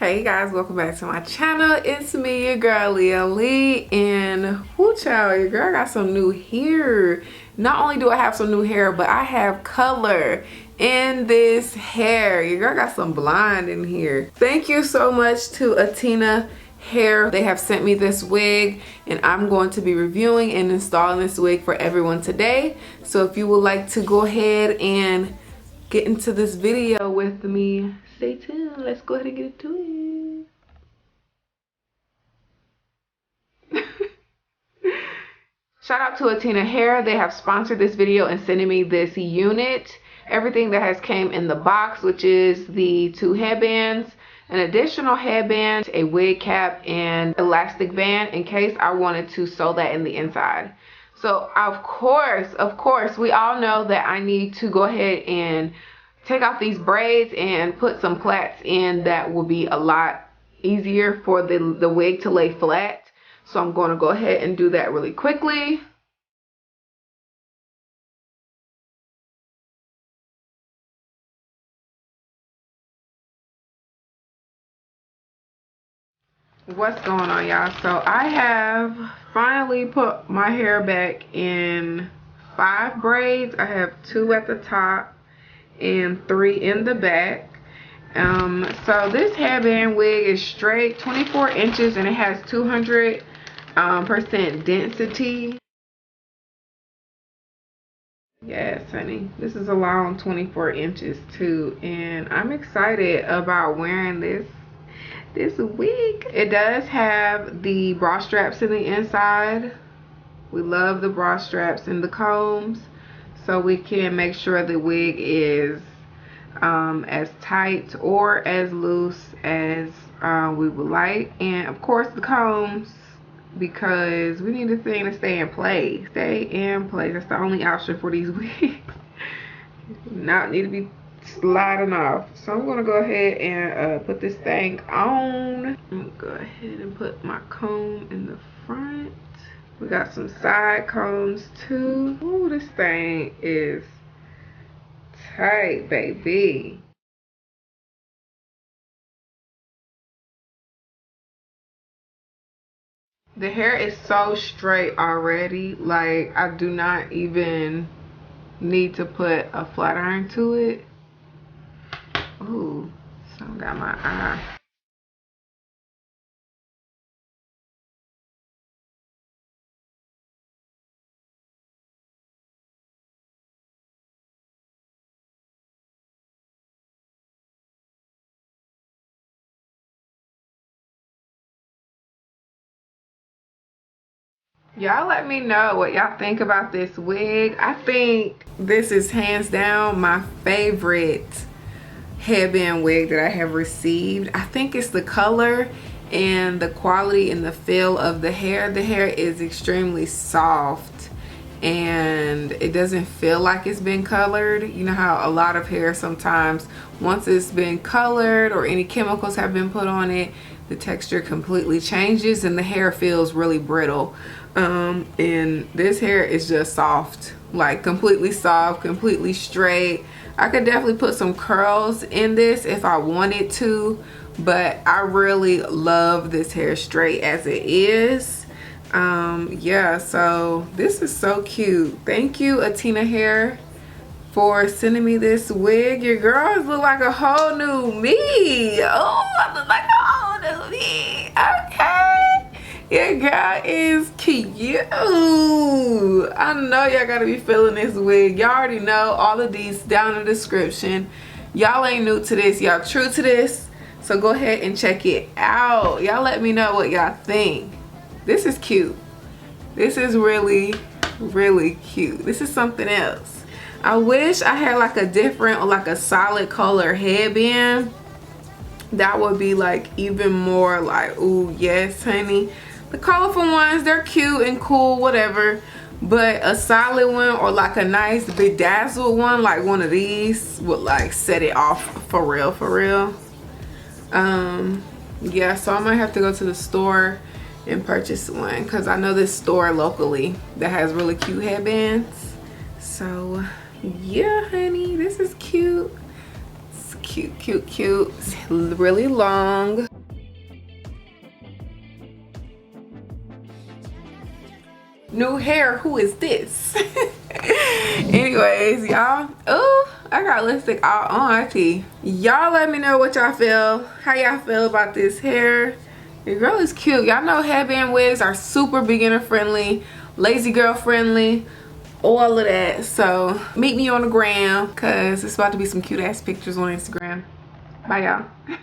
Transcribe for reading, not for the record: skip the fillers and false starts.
Hey guys, welcome back to my channel. It's me, your girl LiaLeigh, and whoo child, your girl got some new hair. Not only do I have some new hair, but I have color in this hair. Your girl got some blonde in here. Thank you so much to Atina Hair. They have sent me this wig, and I'm going to be reviewing and installing this wig for everyone today. So if you would like to go ahead and get into this video with me, stay tuned. Let's go ahead and get into it. Shout out to Atina Hair. They have sponsored this video and sending me this unit. Everything that has came in the box, which is the 2 headbands, an additional headband, a wig cap, and elastic band in case I wanted to sew that in the inside. So of course, we all know that I need to go ahead and take off these braids and put some plaits in. That will be a lot easier for the wig to lay flat. So I'm going to go ahead and do that really quickly. What's going on, y'all? So I have finally put my hair back in 5 braids. I have 2 at the top and 3 in the back. So this headband wig is straight 24 inches and it has 200% density. Yes, honey, this is a long 24 inches too, and I'm excited about wearing this wig. It does have the bra straps in the inside. We love the bra straps and the combs, so we can make sure the wig is as tight or as loose as we would like. And of course the combs, because we need the thing to stay in place. That's the only option for these wigs. Not need to be sliding off. So I'm gonna go ahead and put this thing on. I'm gonna go ahead and put my comb in the front. We got some side combs too. Ooh, this thing is tight, baby. The hair is so straight already. Like, I do not even need to put a flat iron to it. Ooh, some got my eye. Y'all let me know what y'all think about this wig. I think this is hands down my favorite headband wig that I have received. I think it's the color and the quality and the feel of the hair. The hair is extremely soft and it doesn't feel like it's been colored. You know how a lot of hair sometimes, once it's been colored or any chemicals have been put on it, the texture completely changes and the hair feels really brittle. And this hair is just soft, like completely soft, completely straight. I could definitely put some curls in this if I wanted to, but I really love this hair straight as it is. Yeah, so this is so cute. Thank you, Atina Hair, for sending me this wig. Your girls look like a whole new me. Oh, I look like a whole new me. Okay. Your girl is cute. I know y'all gotta be feeling this wig. Y'all already know all of these down in the description. Y'all ain't new to this. Y'all true to this. So go ahead and check it out. Y'all let me know what y'all think. This is cute. This is really, really cute. This is something else. I wish I had like a different or like a solid color headband. That would be like even more like, ooh, yes, honey. The colorful ones, they're cute and cool, whatever. But a solid one or like a nice bedazzled one, like one of these, would like set it off for real, for real. Yeah, so I might have to go to the store and purchase one, because I know this store locally that has really cute headbands. So yeah, honey, this is cute. It's cute, cute, cute. It's really long. New hair, who is this? Anyways, y'all. Oh, I got lipstick all on Auntie. Y'all let me know what y'all feel. How y'all feel about this hair? Your girl is cute. Y'all know headband wigs are super beginner friendly, lazy girl friendly, all of that. So meet me on the gram, because it's about to be some cute ass pictures on Instagram. Bye y'all.